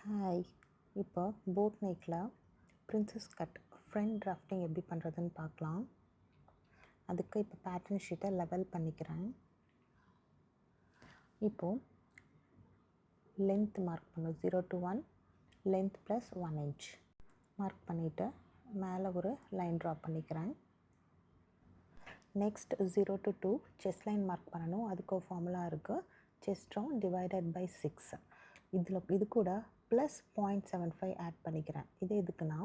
Hi. இப்போ boat நெக்கில் princess cut front drafting எப்படி பண்ணுறதுன்னு பார்க்கலாம். அதுக்கு இப்போ பேட்டர்ன் ஷீட்டை லெவல் பண்ணிக்கிறேன். இப்போது லென்த் மார்க் பண்ணும் 0 to 1 length plus 1 inch mark பண்ணிவிட்டு மேலே ஒரு லைன் ட்ரா பண்ணிக்கிறேன். Next 0 to 2 chest line mark பண்ணணும். அதுக்கு ஒரு ஃபார்முலா இருக்குது, செஸ்ட் ரவுண்ட் டிவைடட் பை 6. இது கூட ப்ளஸ் 0.75 ஆட் பண்ணிக்கிறேன். இதுக்குன்னா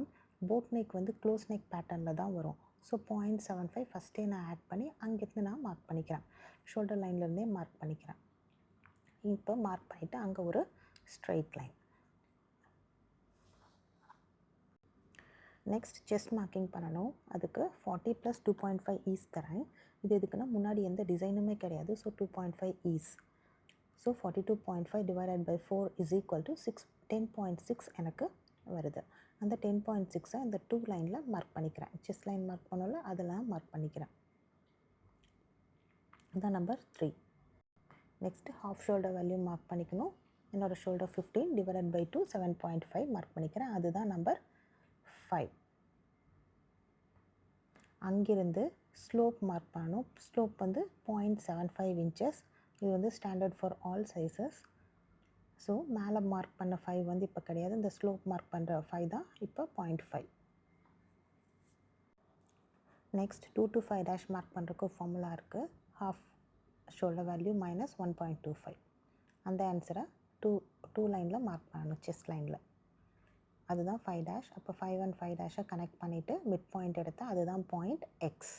போட் நெக் வந்து க்ளோஸ் நெக் பேட்டர்னில் தான் வரும். ஸோ 0.75 ஃபஸ்ட்டே நான் ஆட் பண்ணி அங்கேருந்து நான் மார்க் பண்ணிக்கிறேன். ஷோல்டர் லைன்லேருந்தே மார்க் பண்ணிக்கிறேன். இப்போ மார்க் பண்ணிவிட்டு அங்கே ஒரு straight line. Next chest marking பண்ணணும். அதுக்கு 40 + 2.5 ஈஸ் தரேன். எதுக்குன்னா முன்னாடி எந்த டிசைனுமே கிடையாது. So 2.5 is. So 42.5 divided by 4 is equal to 10.6 எனக்கு வருது. அந்த 10.6 இந்த 2 லைனில் மார்க் பண்ணிக்கிறேன். செஸ்ட் லைன் மார்க் பண்ணல, அதெல்லாம் மார்க் பண்ணிக்கிறேன். இதுதான் number 3. Next half shoulder value mark பண்ணிக்கணும். என்னோட ஷோல்டர் 15 டிவைடட் பை 2 7.5 மார்க் பண்ணிக்கிறேன். அதுதான் நம்பர் 5. அங்கிருந்து ஸ்லோப் மார்க் பண்ணணும். ஸ்லோப் வந்து 0.75 inches. இது வந்து standard for all sizes. So மேலே மார்க் பண்ண 5 வந்து இப்போ கிடையாது. இந்த ஸ்லோப் மார்க் பண்ணுற 5 தான் இப்போ 0.5. நெக்ஸ்ட் 2 to 5 டேஷ் மார்க் பண்ணுறதுக்கு ஃபார்முலா இருக்குது. Half shoulder value minus 1.25. அந்த ஆன்சரை 2 லைனில் மார்க் பண்ணணும், செஸ்ட் லைனில். அதுதான் 5 டேஷ். அப்போ 5 and 5 டேஷை கனெக்ட் பண்ணிவிட்டு மிட் பாயிண்ட் எடுத்தால் அதுதான் point X.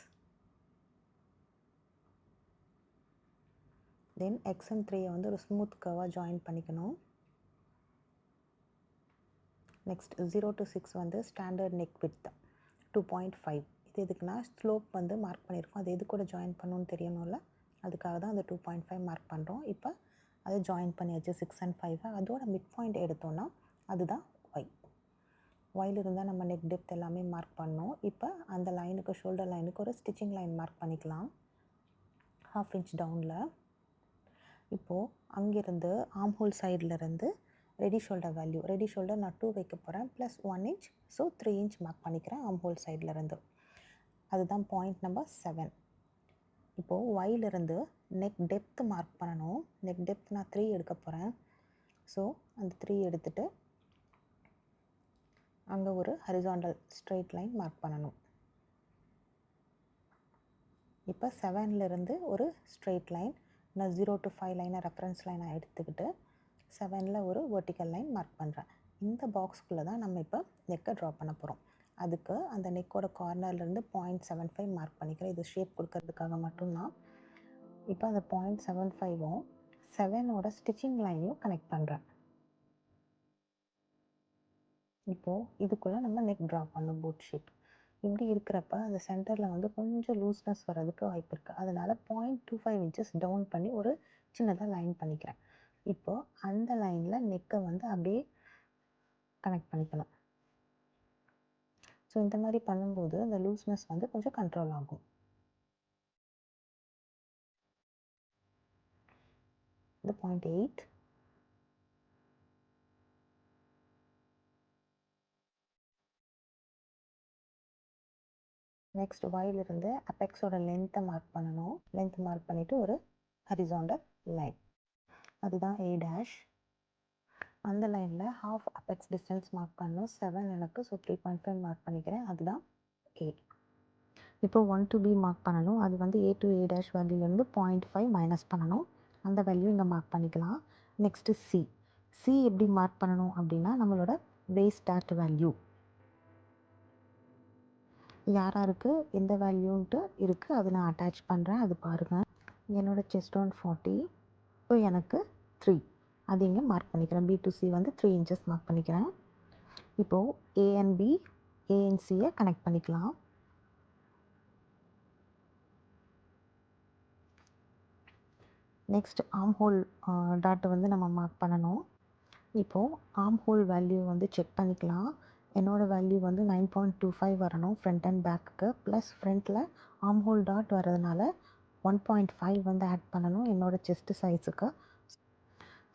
Then X and 3 வந்து ஒரு ஸ்மூத் கர்வாக ஜாயின் பண்ணிக்கணும். நெக்ஸ்ட் 0 to 6 வந்து ஸ்டாண்டர்ட் நெக் விட்த் 2.5. எதுக்குன்னா ஸ்லோப் வந்து மார்க் பண்ணியிருக்கோம். அது எது கூட ஜாயின் பண்ணணும்னு தெரியணும்ல, அதுக்காக தான் அந்த 2.5 மார்க் பண்ணுறோம். இப்போ அதை ஜாயின் பண்ணியாச்சு 6 and 5. அதோட மிட் பாயிண்ட் எடுத்தோன்னா அதுதான் ஒய். ஒயில் இருந்தால் நம்ம நெக் டெப்த் எல்லாமே மார்க் பண்ணோம். இப்போ அந்த லைனுக்கு, ஷோல்டர் லைனுக்கு ஒரு ஸ்டிச்சிங் லைன் மார்க் பண்ணிக்கலாம் 1/2 inch டவுனில். இப்போது அங்கேருந்து ஆர்ம் ஹோல் சைட்லேருந்து ready shoulder value, ready shoulder நான் 2 வைக்க போகிறேன், plus 1 inch. So 3 inch mark பண்ணிக்கிறேன் ஆர்ம் ஹோல் சைட்லேருந்து. அதுதான் பாயிண்ட் நம்பர் 7. இப்போது ஒயிலிருந்து நெக் டெப்த் மார்க் பண்ணணும். நெக் டெப்த் நான் 3 எடுக்க போகிறேன். ஸோ அந்த 3 எடுத்துகிட்டு அங்கே ஒரு ஹரிசாண்டல் ஸ்ட்ரெயிட் லைன் மார்க் பண்ணணும். இப்போ 7லேருந்து ஒரு ஸ்ட்ரெயிட் லைன், நான் 0 to 5 லைனை ரெஃபரன்ஸ் லைனாக எடுத்துக்கிட்டு 7ல் ஒரு வெர்டிக்கல் லைன் மார்க் பண்ணுறேன். இந்த பாக்ஸ்குள்ளே தான் நம்ம இப்போ நெக்கை ட்ரா பண்ண போகிறோம். அதுக்கு அந்த நெக்கோட கார்னர்லேருந்து 0.75 மார்க் பண்ணிக்கிறேன். இது ஷேப் கொடுக்கறதுக்காக மட்டும்தான். இப்போ அந்த 0.75ம் 7ஓட ஸ்டிச்சிங் லைனையும் கனெக்ட் பண்ணுறேன். இப்போது இதுக்குள்ளே நம்ம நெக் ட்ரா பண்ணணும், போட் ஷேப். இப்படி இருக்கிறப்ப அந்த சென்டரில் வந்து கொஞ்சம் லூஸ்னஸ் வர்றதுக்கு வாய்ப்பு இருக்குது. அதனால் 0.25 inches டவுன் பண்ணி ஒரு சின்னதாக லைன் பண்ணிக்கிறேன். இப்போது அந்த லைனில் நெக்கை வந்து அப்படியே கனெக்ட் பண்ணிக்கணும். ஸோ இந்த மாதிரி பண்ணும்போது அந்த லூஸ்னஸ் வந்து கொஞ்சம் கண்ட்ரோல் ஆகும். இது 0.8. நெக்ஸ்ட் ஒயிலிருந்து அப்பெக்ஸோட லென்த்தை மார்க் பண்ணணும். லென்த் மார்க் பண்ணிவிட்டு ஒரு ஹரிசாண்டல் லைன், அதுதான் A டேஷ். அந்த லைனில் ஹாஃப் அப்பெக்ஸ் டிஸ்டன்ஸ் மார்க் பண்ணணும். 7 எனக்கு, ஸோ 3.5 மார்க் பண்ணிக்கிறேன். அதுதான் A. இப்போ 1 to B மார்க் பண்ணணும். அது வந்து A to A டேஷ் வேல்யூலேருந்து 0.5 மைனஸ் பண்ணணும். அந்த வேல்யூ இங்கே மார்க் பண்ணிக்கலாம். நெக்ஸ்ட்டு சி எப்படி மார்க் பண்ணணும் அப்படின்னா, நம்மளோட வேஸ்ட் டாட் வேல்யூ யாருக்கு எந்த வேல்யூன்ட்டு இருக்குது, அது நான் அட்டாச் பண்ணுறேன், அது பாருங்கள். என்னோடய செஸ்ட் ரவுண்ட் 40. இப்போ எனக்கு 3 அது இங்கே மார்க் பண்ணிக்கிறேன். B to C வந்து 3 inches மார்க் பண்ணிக்கிறேன். இப்போது A and B, A and Cயை கனெக்ட் பண்ணிக்கலாம். நெக்ஸ்ட் ஆர்ம் ஹோல் டாட்டை வந்து நம்ம மார்க் பண்ணணும். இப்போது ஆர்ம் ஹோல் வேல்யூ வந்து செக் பண்ணிக்கலாம். என்னோடய வேல்யூ வந்து 9.25 வரணும் ஃப்ரண்ட் அண்ட் பேக்குக்கு. ப்ளஸ் ஃப்ரண்ட்டில் ஆர்ம் ஹோல் டாட் வரதுனால 1.5 வந்து ஆட் பண்ணணும் என்னோடய செஸ்ட்டு சைஸுக்கு.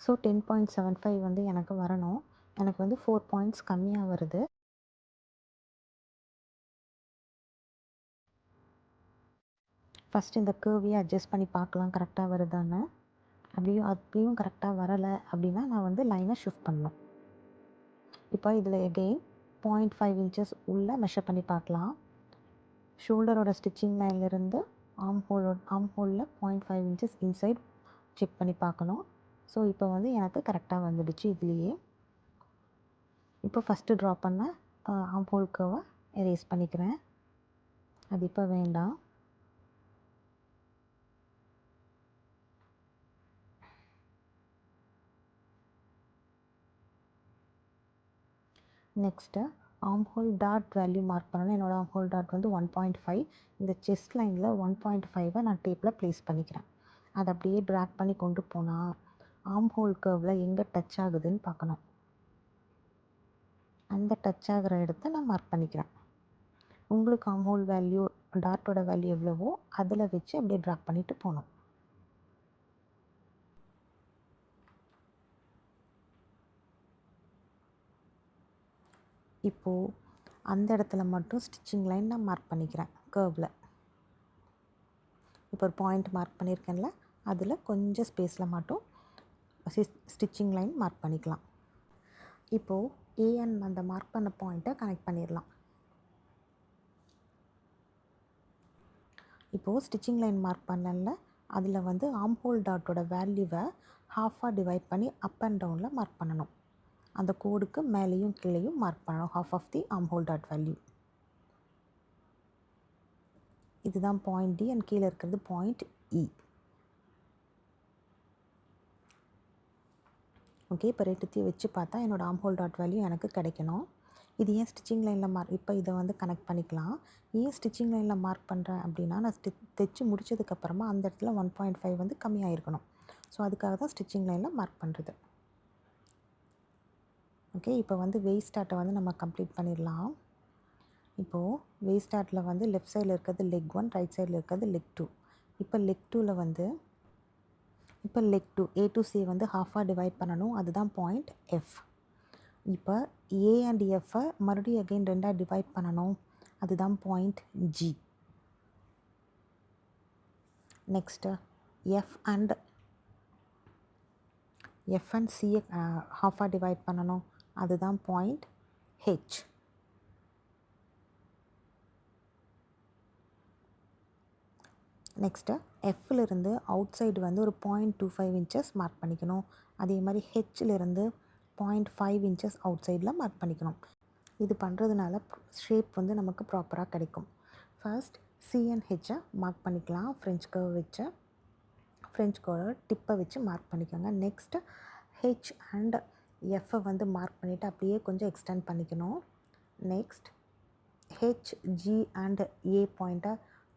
ஸோ 10.75 வந்து எனக்கு வரணும். எனக்கு வந்து 4 பாயிண்ட்ஸ் கம்மியாக வருது. ஃபஸ்ட்டு இந்த கர்வையே அட்ஜஸ்ட் பண்ணி பார்க்கலாம் கரெக்டாக வருதான்னு. அப்படியும் கரெக்டாக வரலை அப்படின்னா நான் வந்து லைனை ஷிஃப்ட் பண்ணணும். இப்போ இதில் எகெயின் 0.5 இன்ச்சஸ் உள்ளே மெஷர் பண்ணி பார்க்கலாம். ஷோல்டரோட ஸ்டிச்சிங் லைன்லேருந்து ஆம் ஹோலில் 0.5 இன்ச்சஸ் இன்சைட் செக் பண்ணி பார்க்கணும். ஸோ இப்போ வந்து எனக்கு கரெக்டாக வந்துடுச்சு இதுலேயே. இப்போ ஃபஸ்ட்டு ட்ரா பண்ண ஆம் ஹோல் கர்வை எரேஸ் பண்ணிக்கிறேன். அது இப்போ வேண்டாம். நெக்ஸ்ட்டு ஆம் ஹோல் டாட் வேல்யூ மார்க் பண்ணணும். என்னோடய ஆம் ஹோல் டாட் வந்து 1.5. இந்த செஸ்ட் லைனில் 1.5 நான் டேப்பில் ப்ளேஸ் பண்ணிக்கிறேன். அதை அப்படியே ட்ராக் பண்ணி கொண்டு போனால் ஆம் ஹோல் கர்வில் எங்கே டச் ஆகுதுன்னு பார்க்கணும். அந்த டச் ஆகிற இடத்த நான் மார்க் பண்ணிக்கிறேன். உங்களுக்கு ஆம் ஹோல் வேல்யூ டாட்டோட வேல்யூ எவ்வளவோ அதில் வச்சு அப்படியே ட்ராக் பண்ணிவிட்டு போகணும். இப்போது அந்த இடத்துல மட்டும் ஸ்டிச்சிங் லைன் நான் மார்க் பண்ணிக்கிறேன் கர்வில். இப்போ ஒரு பாயிண்ட் மார்க் பண்ணியிருக்கேன்ல, அதில் கொஞ்சம் ஸ்பேஸில் மட்டும் ஸ்டிச்சிங் லைன் மார்க் பண்ணிக்கலாம். இப்போது ஏஎன் அந்த மார்க் பண்ண பாயிண்ட்டை கனெக்ட் பண்ணிடலாம். இப்போது ஸ்டிச்சிங் லைன் மார்க் பண்ணல, அதில் வந்து ஆம் ஹோல் டாட்டோட வேல்யூவை ஹாஃபாக டிவைட் பண்ணி அப் அண்ட் டவுனில் மார்க் பண்ணணும். அந்த கோடுக்கு மேலேயும் கீழேயும் மார்க் பண்ணணும் half of the um whole dot value. இதுதான் பாயிண்ட் டி அண்ட் கீழே இருக்கிறது பாயிண்ட் இ. ஓகே, இப்போ ரெண்டுத்தையும் வச்சு பார்த்தா என்னோடய ஆம் ஹோல் டாட் வேல்யூ எனக்கு கிடைக்கணும். இது ஏன் ஸ்டிச்சிங் லைனில் இப்போ இதை வந்து கனெக்ட் பண்ணிக்கலாம். ஏன் ஸ்டிச்சிங் லைனில் மார்க் பண்ணுறேன் அப்படின்னா, நான் தைச்சு முடிச்சதுக்கப்புறமா அந்த இடத்துல 1.5 வந்து கம்மியாயிருக்கணும். ஸோ அதுக்காக தான் ஸ்டிச்சிங் லைனில் மார்க் பண்ணுறது. ஓகே, இப்போ வந்து வெயிஸ்ட் டாட்டை வந்து நம்ம கம்ப்ளீட் பண்ணிடலாம். இப்போது வெயிஸ்ட் டாட்டில் வந்து லெஃப்ட் சைடில் இருக்கிறது லெக் 1, ரைட் சைடில் இருக்கிறது லெக் 2. இப்போ லெக் 2ல் வந்து லெக் 2 A to C வந்து ஹாஃபாக டிவைட் பண்ணணும். அதுதான் பாயிண்ட் எஃப். இப்போ ஏ அண்ட் எஃப்பை மறுபடியும் அகெயின் 2ஆக டிவைட் பண்ணணும். அதுதான் point G. Next F and சியை ஹாஃபாக டிவைட் பண்ணணும். அதுதான் பாயிண்ட் ஹெச். நெக்ஸ்ட்டு எஃப்லேருந்து அவுட் சைடு வந்து ஒரு 0.25 இன்ச்சஸ் மார்க் பண்ணிக்கணும். அதே மாதிரி ஹெச்சிலேருந்து 0.5 இன்ச்சஸ் அவுட் சைடில் மார்க் பண்ணிக்கணும். இது பண்ணுறதுனால ஷேப் வந்து நமக்கு ப்ராப்பராக கிடைக்கும். ஃபர்ஸ்ட் சி அண்ட் ஹெச்சை மார்க் பண்ணிக்கலாம். ஃப்ரெஞ்ச் கர்வ் வச்சு ஃப்ரெஞ்ச் கர்வ் டிப்பை வச்சு மார்க் பண்ணிக்கோங்க. நெக்ஸ்ட்டு ஹெச் அண்ட் எஃப்பை வந்து மார்க் பண்ணிவிட்டு அப்படியே கொஞ்சம் எக்ஸ்டெண்ட் பண்ணிக்கணும். நெக்ஸ்ட் ஹெச், ஜி அண்ட் ஏ பாயிண்ட்டை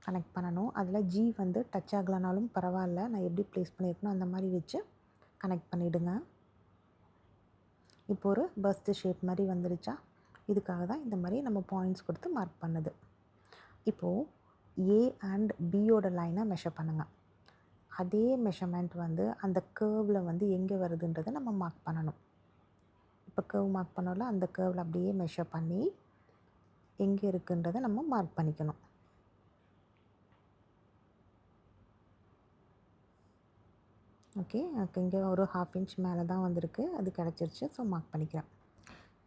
கனெக்ட் பண்ணணும். அதில் ஜி வந்து டச் ஆகலைனாலும் பரவாயில்ல, நான் எப்படி ப்ளேஸ் பண்ணியிருக்கணும் அந்த மாதிரி வச்சு கனெக்ட் பண்ணிவிடுங்க. இப்போ ஒரு பஸ்ட் ஷேப் மாதிரி வந்துடுச்சா? இதுக்காக தான் இந்த மாதிரி நம்ம பாயிண்ட்ஸ் கொடுத்து மார்க் பண்ணுது. இப்போது ஏ அண்ட் பியோட லைனை மெஷர் பண்ணுங்கள். அதே மெஷர்மெண்ட் வந்து அந்த கர்வில் வந்து எங்கே வருதுன்றதை நம்ம மார்க் பண்ணணும். இப்போ கர்வ் மார்க் பண்ணோம்ல, அந்த கர்வில் அப்படியே மெஷர் பண்ணி எங்கே இருக்குன்றதை நம்ம மார்க் பண்ணிக்கணும். ஓகே, எனக்கு இங்கே ஒரு 1/2 இன்ச் மேலே தான் வந்திருக்கு. அது கிடச்சிருச்சு. ஸோ மார்க் பண்ணிக்கிறேன்.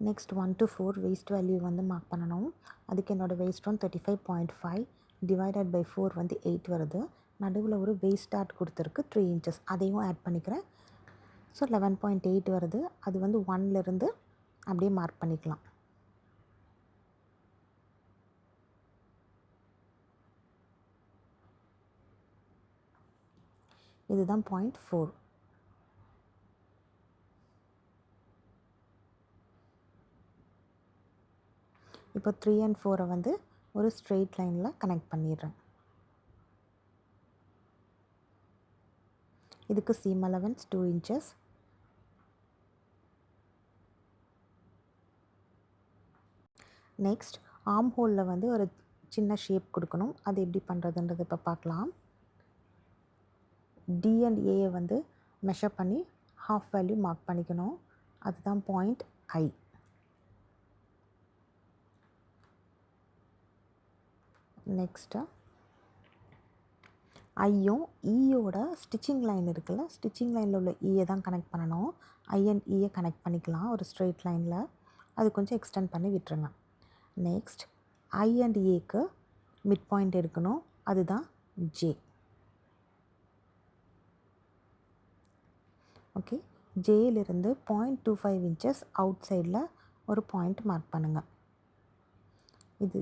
நெக்ஸ்ட் 1 to 4 வெயிஸ்ட் வேல்யூ வந்து மார்க் பண்ணணும். அதுக்கு என்னோடய வெயிஸ்ட் வந்து 35.5 டிவைடட் பை 4 வந்து 8 வருது. நடுவில் ஒரு வெயிஸ்ட் டாட் கொடுத்துருக்கு 3 இன்ச்சஸ், அதையும் ஆட் பண்ணிக்கிறேன். ஸோ 11.8 வருது. அது வந்து 1லேருந்து அப்படியே மார்க் பண்ணிக்கலாம். இதுதான் பாயிண்ட் 4. இப்போ 3 and 4 வந்து ஒரு ஸ்ட்ரெயிட் லைனில் கனெக்ட் பண்ணிடுறேன். இதுக்கு seam allowance 2 inches. Next arm ஹோலில் வந்து ஒரு சின்ன ஷேப் கொடுக்கணும். அது எப்படி பண்ணுறதுன்றது இப்போ பார்க்கலாம். டி அண்ட் ஏயை வந்து மெஷர் பண்ணி ஹாஃப் வேல்யூ மார்க் பண்ணிக்கணும். அதுதான் பாயிண்ட் I. நெக்ஸ்ட்டு ஐயும் ஈயோட ஸ்டிச்சிங் லைன் இருக்குல்ல, ஸ்டிச்சிங் லைனில் உள்ள ஈயை தான் கனெக்ட் பண்ணணும். ஐ அண்ட் ஈயை கனெக்ட் பண்ணிக்கலாம் ஒரு ஸ்ட்ரெயிட் லைனில். அது கொஞ்சம் எக்ஸ்டெண்ட் பண்ணி விட்டுருங்க. நெக்ஸ்ட் ஐ அண்ட் ஏக்கு மிட் பாயிண்ட் எடுக்கணும், அதுதான் ஜே. ஓகே, ஜேயிலிருந்து 0.25 இன்ச்சஸ் அவுட் சைடில் ஒரு பாயிண்ட் மார்க் பண்ணுங்கள்.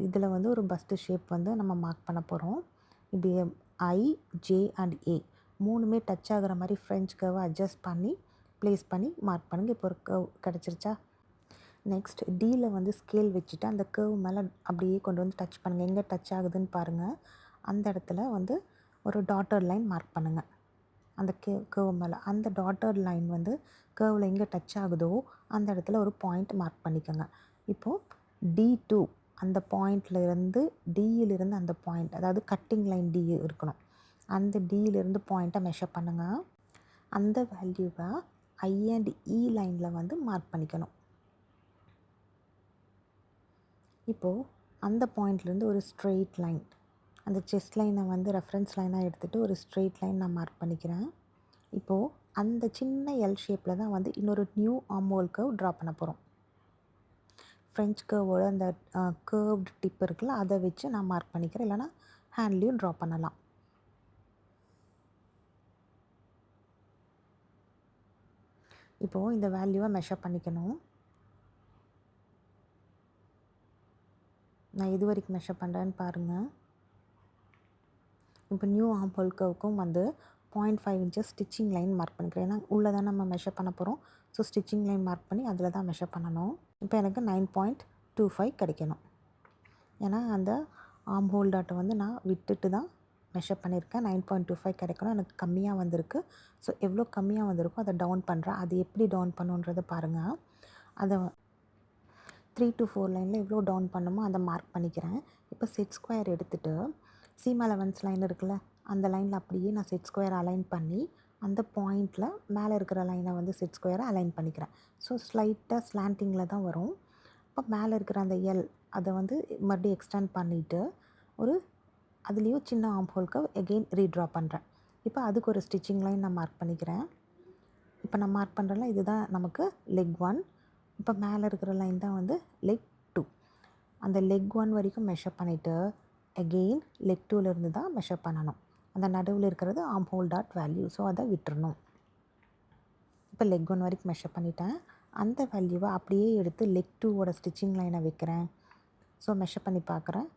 இதில் வந்து ஒரு பஸ்ட்டு ஷேப் வந்து நம்ம மார்க் பண்ண போகிறோம். இப்படி ஐ, ஜே அண்ட் ஏ மூணுமே டச் ஆகிற மாதிரி ஃப்ரெஞ்ச் கர்வை அட்ஜஸ்ட் பண்ணி ப்ளேஸ் பண்ணி மார்க் பண்ணுங்கள். இப்போ ஒரு கர்வ் கிடச்சிருச்சா? நெக்ஸ்ட் டியில் வந்து ஸ்கேல் வச்சுட்டு அந்த கர்வ் மேலே அப்படியே கொண்டு வந்து டச் பண்ணுங்கள். எங்கே டச் ஆகுதுன்னு பாருங்கள். அந்த இடத்துல வந்து ஒரு டாட்டட் லைன் மார்க் பண்ணுங்கள். அந்த கர்வ் மேலே அந்த டாட்டட் லைன் வந்து கர்வில் எங்கே டச் ஆகுதோ அந்த இடத்துல ஒரு பாயிண்ட் மார்க் பண்ணிக்கோங்க. இப்போது D2 அந்த பாயிண்ட்லேருந்து டியிலிருந்து அந்த பாயிண்ட், அதாவது கட்டிங் லைன் டி இருக்கணும், அந்த டியிலிருந்து பாயிண்ட்டை மெஷர் பண்ணுங்கள். அந்த வேல்யூவை ஐ அண்ட் இ லைனில் வந்து மார்க் பண்ணிக்கணும். இப்போது அந்த பாயிண்ட்லேருந்து ஒரு ஸ்ட்ரெயிட் லைன், அந்த செஸ்ட் லைனை வந்து ரெஃபரன்ஸ் லைனாக எடுத்துகிட்டு ஒரு ஸ்ட்ரெயிட் லைன் நான் மார்க் பண்ணிக்கிறேன். இப்போது அந்த சின்ன எல் ஷேப்பில் தான் வந்து இன்னொரு நியூ ஆர்ம்ஹோல் கர்வ் ட்ரா பண்ண போகிறோம். ஃப்ரெஞ்ச் கர்வோட அந்த கர்வ்டு டிப் இருக்குல்ல, அதை வச்சு நான் மார்க் பண்ணிக்கிறேன். இல்லைனா ஹேண்ட்லேயும் ட்ரா பண்ணலாம். இப்போது இந்த வேல்யூவை மெஷர் பண்ணிக்கணும். நான் இது வரைக்கும் மெஷர் பண்ணுறேன்னு பாருங்கள். இப்போ நியூ ஆர்ம்ஹோல் கர்வுக்கும் வந்து 0.5 இன்ச்சஸ் ஸ்டிச்சிங் லைன் மார்க் பண்ணிக்கிறேன். ஏன்னா உள்ளே தான் நம்ம மெஷர் பண்ண போகிறோம். ஸோ ஸ்டிச்சிங் லைன் மார்க் பண்ணி அதில் தான் மெஷர் பண்ணணும். இப்போ எனக்கு 9.25 கிடைக்கணும். ஏன்னா அந்த ஆர்ம்ஹோல் டாட்டை வந்து நான் விட்டுட்டு தான் மெஷர் பண்ணியிருக்கேன். 9.25 கிடைக்கணும். எனக்கு கம்மியாக வந்திருக்கு. ஸோ எவ்வளோ கம்மியாக வந்திருக்கோ அதை டவுன் பண்ணுறேன். அது எப்படி டவுன் பண்ணுன்றதை பாருங்கள். அதை 3 to 4 லைனில் எவ்வளோ டவுன் பண்ணுமோ அதை மார்க் பண்ணிக்கிறேன். இப்போ செட் ஸ்கொயர் எடுத்துகிட்டு சீம் அலவன்ஸ் லைன் இருக்குல்ல, அந்த லைனில் அப்படியே நான் செட் ஸ்கொயர் அலைன் பண்ணி அந்த பாயிண்டில் மேலே இருக்கிற லைனை வந்து செட் ஸ்கொயரை அலைன் பண்ணிக்கிறேன். ஸோ ஸ்லைட்டாக ஸ்லாண்டிங்கில் தான் வரும். இப்போ மேலே இருக்கிற அந்த எல் அதை வந்து மறுபடியும் எக்ஸ்டெண்ட் பண்ணிவிட்டு ஒரு அதுலேயும் சின்ன ஆர்ம்ஹோல்க்கு எகெயின் ரீட்ரா பண்ணுறேன். இப்போ அதுக்கு ஒரு ஸ்டிச்சிங் லைன் நான் மார்க் பண்ணிக்கிறேன். இப்போ நான் மார்க் பண்ணுறேன்ல, இதுதான் நமக்கு லெக் 1. இப்போ மேலே இருக்கிற லைன் தான் வந்து லெக் 2. அந்த லெக் 1 வரைக்கும் மெஷர் பண்ணிவிட்டு எகெயின் லெக் 2லேருந்து தான் மெஷர் பண்ணணும். அந்த நடுவில் இருக்கிறது ஆர்ம்ஹோல் டாட் வேல்யூ. ஸோ அதை விட்டுறணும். இப்போ லெக் 1 வரைக்கும் மெஷர் பண்ணிட்டேன். அந்த வேல்யூவை அப்படியே எடுத்து லெக் 2ஓட ஸ்டிச்சிங் லைனை வைக்கிறேன். ஸோ மெஷர் பண்ணி பார்க்குறேன்.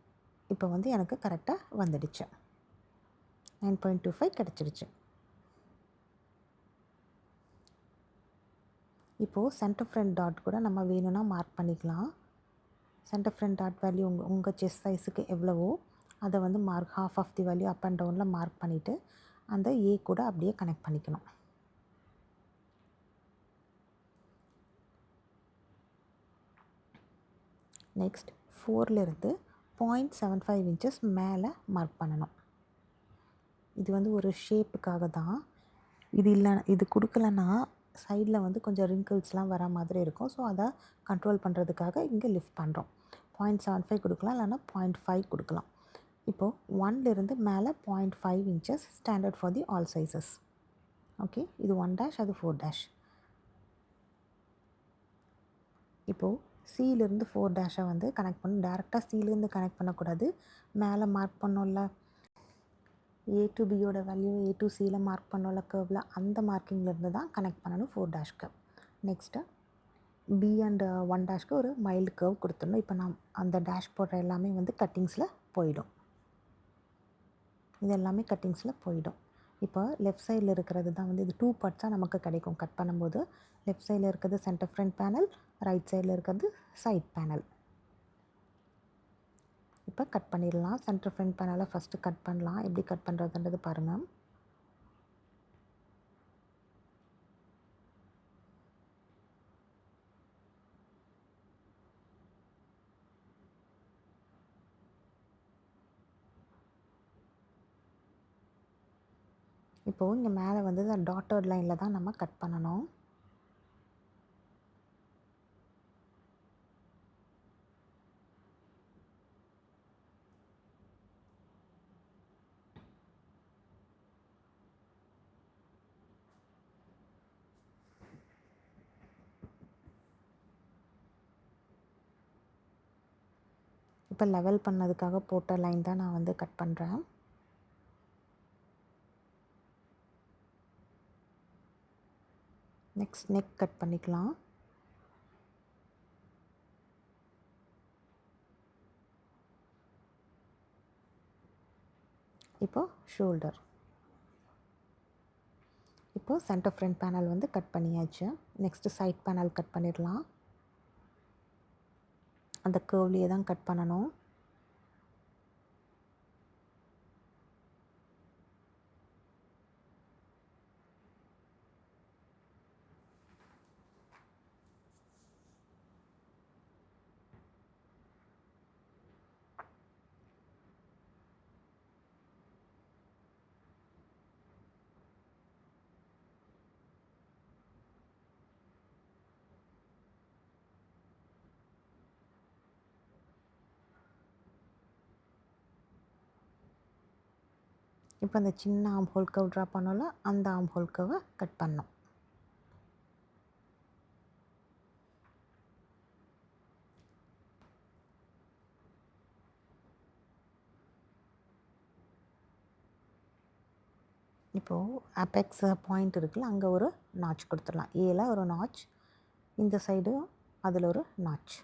இப்போ வந்து எனக்கு கரெக்டாக வந்துடுச்சு. 9.25 கிடச்சிருச்சு. இப்போது சென்டர் ஃப்ரண்ட் டாட் கூட நம்ம வேணும்னா மார்க் பண்ணிக்கலாம். சென்டர் ஃப்ரண்ட் டாட் வேல்யூ உங்கள் செஸ்ட் சைஸுக்கு எவ்வளவோ அதை வந்து mark half of the value up and டவுனில் மார்க் பண்ணிவிட்டு அந்த ஏ கூட அப்படியே கனெக்ட் பண்ணிக்கணும். நெக்ஸ்ட் 4லேருந்து 0.75 இன்ச்சஸ் மேலே மார்க் பண்ணணும். இது வந்து ஒரு ஷேப்புக்காக தான். இது கொடுக்கலன்னா சைடில் வந்து கொஞ்சம் ரிங்கிள்ஸ்லாம் வர மாதிரி இருக்கும். ஸோ அதை கண்ட்ரோல் பண்ணுறதுக்காக இங்கே லிஃப்ட் பண்ணுறோம். 0.75 கொடுக்கலாம், இல்லைனா 0.5 கொடுக்கலாம். இப்போது 1லேருந்து மேலே 0.5 inches standard for the all sizes. Okay, இது 1' அது 4'. இப்போது சியிலேருந்து 4' வந்து கனெக்ட் பண்ணணும். டேரெக்டாக சியிலேருந்து கனெக்ட் பண்ணக்கூடாது. மேலே மார்க் பண்ணோம்ல ஏ டு பியோட வேல்யூ ஏ டு சியில் மார்க் பண்ணோம்ல கர்வில், அந்த மார்க்கிங்லேருந்து தான் கனெக்ட் பண்ணணும் 4'க்கு. நெக்ஸ்ட்டு பி அண்ட் 1' ஒரு மைல்டு கர்வ் கொடுத்துடணும். இப்போ நான் அந்த டேஷ் போடுற எல்லாமே வந்து கட்டிங்ஸில் போயிடும். இது எல்லாமே கட்டிங்ஸில் போயிடும். இப்போ லெஃப்ட் சைடில் இருக்கிறது தான் வந்து இது 2 பார்ட்ஸாக நமக்கு கிடைக்கும் கட் பண்ணும்போது. லெஃப்ட் சைடில் இருக்கிறது சென்டர் ஃப்ரண்ட் பேனல், ரைட் சைடில் இருக்கிறது சைட் பேனல். இப்போ கட் பண்ணிடலாம். சென்டர் ஃப்ரண்ட் பேனலை ஃபஸ்ட்டு கட் பண்ணலாம். எப்படி கட் பண்ணுறதுன்றது பாருங்கள். இப்போது இங்கே மேலே வந்து டாட்டட் லைனில் தான் நம்ம கட் பண்ணணும். இப்போ லெவல் பண்ணதுக்காக போட்ட லைன் தான் நான் வந்து கட் பண்ணுறேன். நெக்ஸ்ட் நெக் கட் பண்ணிக்கலாம். இப்போ ஷோல்டர். இப்போ சென்டர் ஃப்ரண்ட் பேனல் வந்து கட் பண்ணியாச்சு. நெக்ஸ்ட்டு சைட் பேனல் கட் பண்ணிடலாம். அந்த கர்வ்லேயே தான் கட் பண்ணணும். இப்போ அந்த சின்ன ஆர்ம் ஹோல் கர்வ் ட்ரா பண்ணோம்ல, அந்த ஆர்ம் ஹோல் கர்வை கட் பண்ணோம். இப்போது அபெக்ஸ் பாயிண்ட் இருக்குல்ல, அங்கே ஒரு நாட்ச் கொடுத்துடலாம். ஏல ஒரு நாட்ச், இந்த சைடு அதில் ஒரு நாட்ச்.